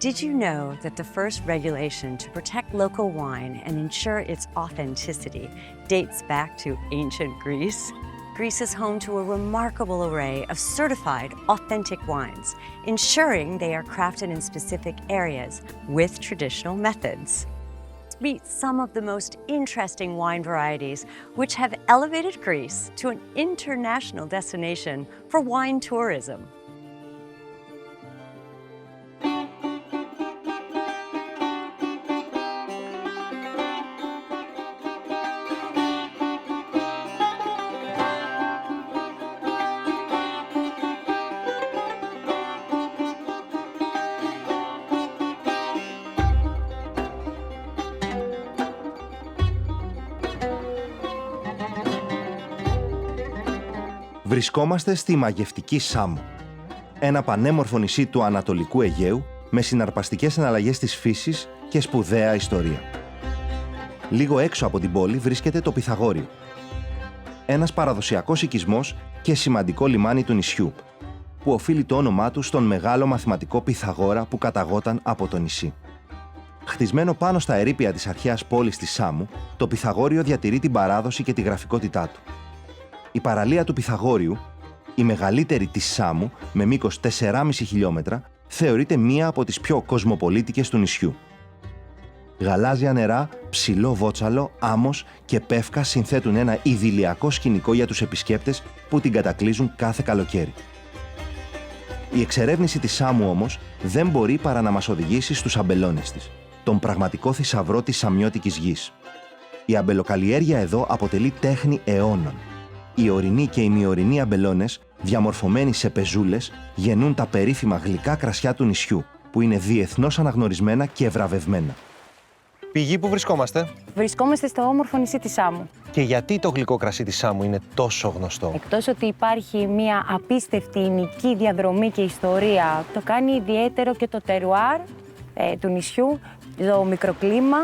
Did you know that the first regulation to protect local wine and ensure its authenticity dates back to ancient Greece? Greece is home to a remarkable array of certified, authentic wines, ensuring they are crafted in specific areas with traditional methods. Meet some of the most interesting wine varieties which have elevated Greece to an international destination for wine tourism. Βρισκόμαστε στη μαγευτική Σάμο, ένα πανέμορφο νησί του Ανατολικού Αιγαίου με συναρπαστικές εναλλαγές της φύσης και σπουδαία ιστορία. Λίγο έξω από την πόλη βρίσκεται το Πυθαγόριο, ένας παραδοσιακός οικισμός και σημαντικό λιμάνι του νησιού, που οφείλει το όνομά του στον μεγάλο μαθηματικό Πυθαγόρα που καταγόταν από το νησί. Χτισμένο πάνω στα ερείπια της αρχαίας πόλης της Σάμου, το Πυθαγόριο διατηρεί την παράδοση και τη γραφικότητά του. Η παραλία του Πυθαγόριου, η μεγαλύτερη της Σάμου, με μήκος 4,5 χιλιόμετρα, θεωρείται μία από τις πιο κοσμοπολίτικες του νησιού. Γαλάζια νερά, ψηλό βότσαλο, άμμος και πεύκα συνθέτουν ένα ιδηλιακό σκηνικό για τους επισκέπτες που την κατακλείζουν κάθε καλοκαίρι. Η εξερεύνηση της Σάμου όμως δεν μπορεί παρά να μας οδηγήσει στους αμπελώνες της, τον πραγματικό θησαυρό της σαμιώτικης γης. Η αμπελοκαλλιέργεια εδώ αποτελεί τέχνη αιώνων. Οι ορεινοί και οι μειορεινοί αμπελώνες, διαμορφωμένοι σε πεζούλες, γεννούν τα περίφημα γλυκά κρασιά του νησιού, που είναι διεθνώς αναγνωρισμένα και βραβευμένα. Πηγή που βρισκόμαστε. Βρισκόμαστε στο όμορφο νησί της Σάμου. Και γιατί το γλυκό κρασί της Σάμου είναι τόσο γνωστό? Εκτός ότι υπάρχει μια απίστευτη ηνική διαδρομή και ιστορία, το κάνει ιδιαίτερο και το τερουάρ του νησιού, το μικροκλίμα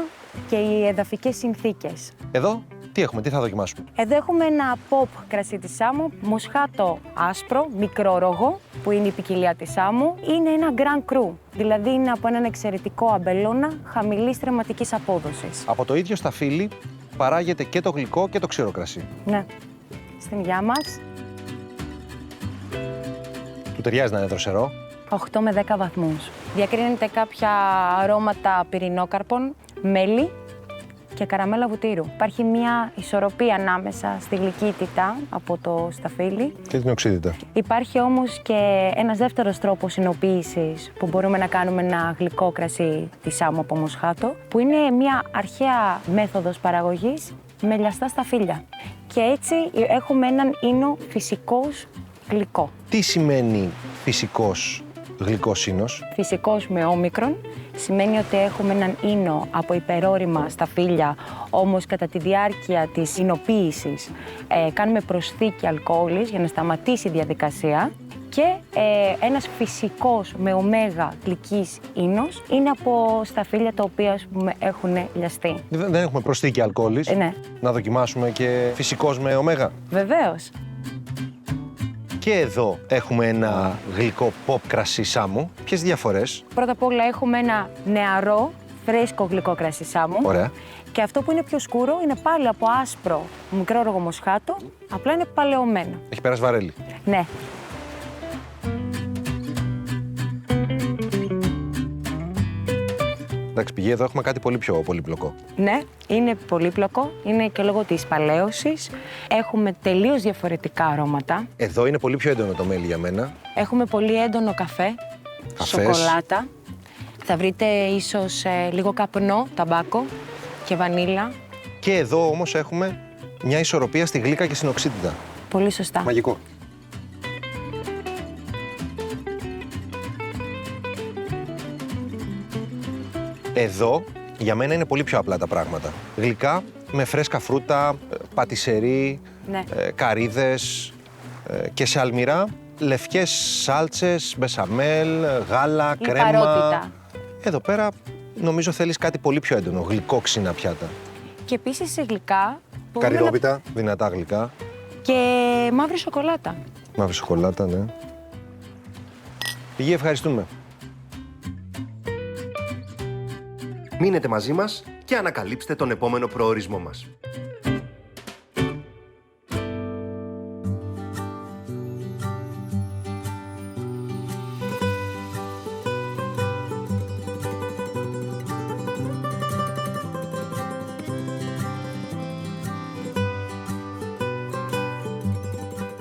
και οι εδαφικές συνθήκες. Εδώ τι έχουμε, τι θα δοκιμάσουμε? Εδώ έχουμε ένα pop κρασί της Σάμου, μοσχάτο άσπρο, μικρόρογο, που είναι η ποικιλία της Σάμου. Είναι ένα Grand Cru, δηλαδή είναι από έναν εξαιρετικό αμπελώνα χαμηλής θρηματικής απόδοσης. Από το ίδιο σταφύλι παράγεται και το γλυκό και το ξηρό κρασί. Ναι, στην υγειά μας. Του ταιριάζει να είναι δροσερό. 8 με 10 βαθμούς. Διακρίνεται κάποια αρώματα πυρηνόκαρπων, μέλι και καραμέλα βουτύρου. Υπάρχει μια ισορροπία ανάμεσα στη γλυκύτητα από το σταφύλι. Και την οξύτητα. Υπάρχει όμως και ένας δεύτερος τρόπος συνοποίησης που μπορούμε να κάνουμε ένα γλυκό κρασί της Σάμου από μοσχάτο, που είναι μια αρχαία μέθοδος παραγωγής με λιαστά σταφύλια. Και έτσι έχουμε έναν ίνο φυσικός γλυκό. Τι σημαίνει φυσικός γλυκός ίνος? Φυσικός με όμικρον σημαίνει ότι έχουμε έναν ίνο από υπερόρημα σταφύλια, όμως κατά τη διάρκεια της ινοποίησης κάνουμε προσθήκη αλκοόλης για να σταματήσει η διαδικασία, και ένας φυσικός με ωμέγα γλυκής ίνος είναι από σταφύλια τα οποία, ας πούμε, έχουν λιαστεί. Δεν έχουμε προσθήκη αλκοόλης. Ναι. Να δοκιμάσουμε και φυσικός με ωμέγα. Βεβαίως. Και εδώ έχουμε ένα γλυκό pop κρασί Σάμου. Ποιες διαφορές? Πρώτα απ' όλα έχουμε ένα νεαρό, φρέσκο γλυκό κρασί Σάμου. Ωραία. Και αυτό που είναι πιο σκούρο είναι πάλι από άσπρο μικρόρογο μοσχάτο, απλά είναι παλαιωμένο. Έχει πέρασει βαρέλι. Ναι. Εντάξει, πηγή, εδώ έχουμε κάτι πολύ πιο πολύπλοκο. Ναι, είναι πολύπλοκο, είναι και λόγω της παλαίωσης. Έχουμε τελείως διαφορετικά αρώματα. Εδώ είναι πολύ πιο έντονο το μέλι για μένα. Έχουμε πολύ έντονο καφέ, Καφές. σοκολάτα. Θα βρείτε ίσως λίγο καπνό, ταμπάκο και βανίλα. Και εδώ όμως έχουμε μια ισορροπία στη γλύκα και στην οξύτητα. Πολύ σωστά. Μαγικό. Εδώ για μένα είναι πολύ πιο απλά τα πράγματα. Γλυκά με φρέσκα φρούτα, πατισερί, Ναι. καρύδες και σε αλμυρά λευκές σάλτσες, μπεσαμέλ, γάλα, κρέμα. Λιπαρότητα. Εδώ πέρα νομίζω θέλεις κάτι πολύ πιο έντονο, γλυκό ξινά πιάτα. Και επίσης σε γλυκά μπορούμε Καρυδόπιτα, δυνατά γλυκά. και μαύρη σοκολάτα. Μαύρη σοκολάτα, ναι. Πηγή, ευχαριστούμε. Μείνετε μαζί μας και ανακαλύψτε τον επόμενο προορισμό μας.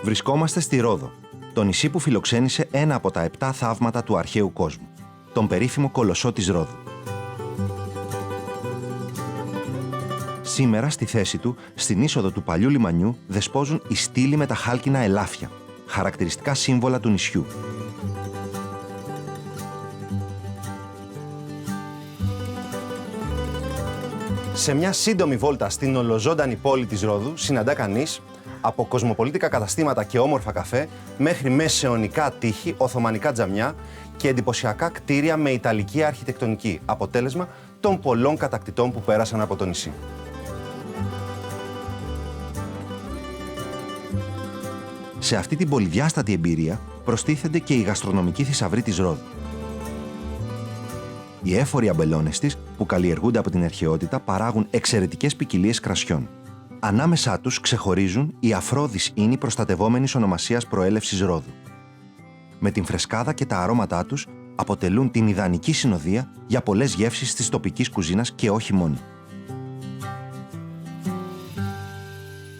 Βρισκόμαστε στη Ρόδο, το νησί που φιλοξένησε ένα από τα 7 θαύματα του αρχαίου κόσμου, τον περίφημο Κολοσσό της Ρόδου. Σήμερα, στη θέση του, στην είσοδο του παλιού λιμανιού, δεσπόζουν οι στήλοι με τα χάλκινα ελάφια, χαρακτηριστικά σύμβολα του νησιού. Σε μια σύντομη βόλτα στην ολοζώντανη πόλη της Ρόδου συναντά κανείς από κοσμοπολίτικα καταστήματα και όμορφα καφέ μέχρι μεσαιωνικά τείχη, οθωμανικά τζαμιά και εντυπωσιακά κτίρια με ιταλική αρχιτεκτονική, αποτέλεσμα των πολλών κατακτητών που πέρασαν από το νησί. Σε αυτή την πολυδιάστατη εμπειρία προστίθενται και οι γαστρονομικοί θησαυροί της Ρόδου. Οι έφοροι αμπελώνες της, που καλλιεργούνται από την αρχαιότητα, παράγουν εξαιρετικές ποικιλίες κρασιών. Ανάμεσά τους ξεχωρίζουν οι Αφρόδης ίνοι προστατευόμενης ονομασίας προέλευσης Ρόδου. Με την φρεσκάδα και τα αρώματά τους αποτελούν την ιδανική συνοδεία για πολλές γεύσεις της τοπικής κουζίνας και όχι μόνο.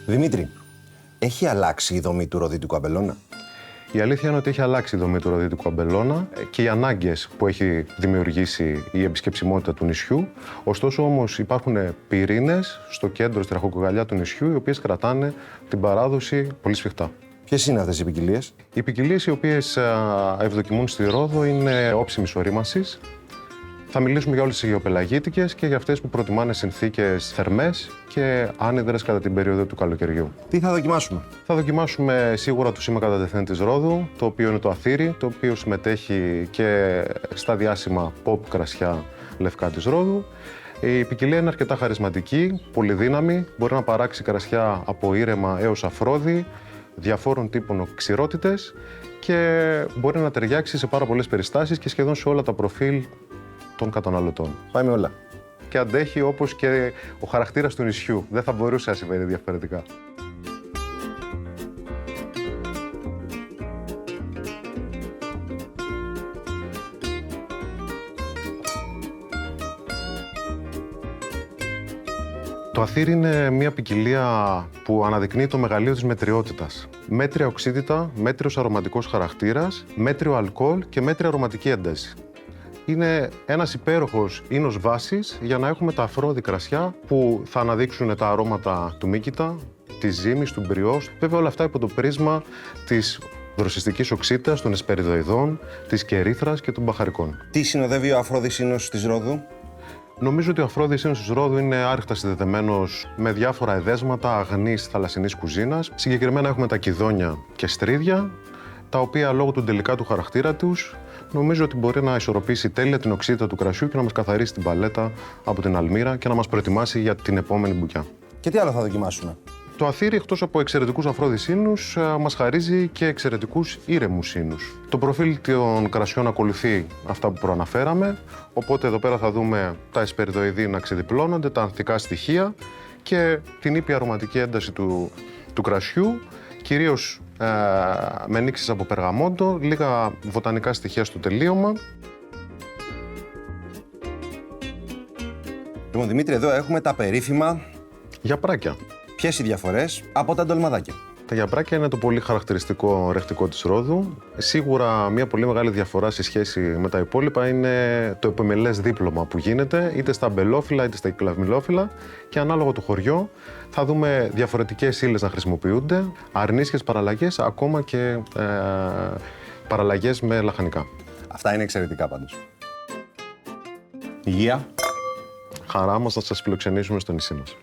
Δημήτρη, έχει αλλάξει η δομή του ροδίτικου αμπελώνα? Η αλήθεια είναι ότι έχει αλλάξει η δομή του ροδίτικου αμπελώνα και οι ανάγκες που έχει δημιουργήσει η επισκεψιμότητα του νησιού. Ωστόσο, όμως, υπάρχουν πυρήνες στο κέντρο, στη ραχοκοκαλιά του νησιού, οι οποίες κρατάνε την παράδοση πολύ σφιχτά. Ποιες είναι αυτές οι ποικιλίες? Οι ποικιλίες οι οποίες ευδοκιμούν στη Ρόδο είναι όψιμης ορίμανσης. Θα μιλήσουμε για όλες τις αιγαιοπελαγίτικες και για αυτές που προτιμάνε συνθήκες θερμές και άνυδρες κατά την περίοδο του καλοκαιριού. Τι θα δοκιμάσουμε? Θα δοκιμάσουμε σίγουρα το σήμα κατατεθέν της Ρόδου, το οποίο είναι το αθήρι, το οποίο συμμετέχει και στα διάσημα pop κρασιά λευκά της Ρόδου. Η ποικιλία είναι αρκετά χαρισματική, πολυδύναμη, μπορεί να παράξει κρασιά από ήρεμα έως αφρόδη, διαφόρων τύπων ξηρότητες και μπορεί να ταιριάξει σε πάρα πολλές περιστάσεις και σχεδόν σε όλα τα προφίλ των καταναλωτών. Πάει με όλα. Και αντέχει όπως και ο χαρακτήρας του νησιού. Δεν θα μπορούσε να συμβαίνει διαφορετικά. Το αθήρι είναι μια ποικιλία που αναδεικνύει το μεγαλείο της μετριότητας. Μέτρια οξύτητα, μέτριος αρωματικός χαρακτήρας, μέτριο αλκοόλ και μέτρια αρωματική ένταση. Είναι ένας υπέροχος ίνος βάσης για να έχουμε τα αφρόδη κρασιά που θα αναδείξουν τα αρώματα του μύκητα, της ζύμης, του μπριός. Βέβαια όλα αυτά υπό το πρίσμα της δροσιστικής οξύτητας, των εσπεριδοειδών, της κερίθρας και των μπαχαρικών. Τι συνοδεύει ο αφρόδης ίνος της Ρόδου? Νομίζω ότι ο αφρόδης ίνος της Ρόδου είναι άρρηκτα συνδεδεμένος με διάφορα εδέσματα αγνής θαλασσινής κουζίνας. Συγκεκριμένα έχουμε τα κιδόνια και στρίδια, τα οποία λόγω του τελικά χαρακτήρα τους νομίζω ότι μπορεί να ισορροπήσει τέλεια την οξύτητα του κρασιού και να μας καθαρίσει την παλέτα από την αλμύρα και να μας προετοιμάσει για την επόμενη μπουκιά. Και τι άλλο θα δοκιμάσουμε? Το αθήρι, εκτός από εξαιρετικούς αφρόδης ίνους, μας χαρίζει και εξαιρετικούς ήρεμους ίνους. Το προφίλ των κρασιών ακολουθεί αυτά που προαναφέραμε, οπότε εδώ πέρα θα δούμε τα εσπεριδοειδή να ξεδιπλώνονται, τα ανθικά στοιχεία και την ήπια αρωματική ένταση του κρασιού, κυρίως με νήξεις από περγαμόντο, λίγα βοτανικά στοιχεία στο τελείωμα. Λοιπόν, Δημήτρη, εδώ έχουμε τα περίφημα Γιαπράκια. Ποιες οι διαφορές από τα ντολμαδάκια? Τα γιαπράκια είναι το πολύ χαρακτηριστικό ρεκτικό της Ρόδου. Σίγουρα μια πολύ μεγάλη διαφορά σε σχέση με τα υπόλοιπα είναι το επιμελές δίπλωμα που γίνεται είτε στα αμπελόφυλλα είτε στα κυκλαμιλόφυλλα και ανάλογα το χωριό θα δούμε διαφορετικές ύλες να χρησιμοποιούνται, αρνίσιες παραλλαγές, ακόμα και παραλλαγές με λαχανικά. Αυτά είναι εξαιρετικά πάντως. Υγεία. Χαρά μας να σας φιλοξενήσουμε στο νησί μας.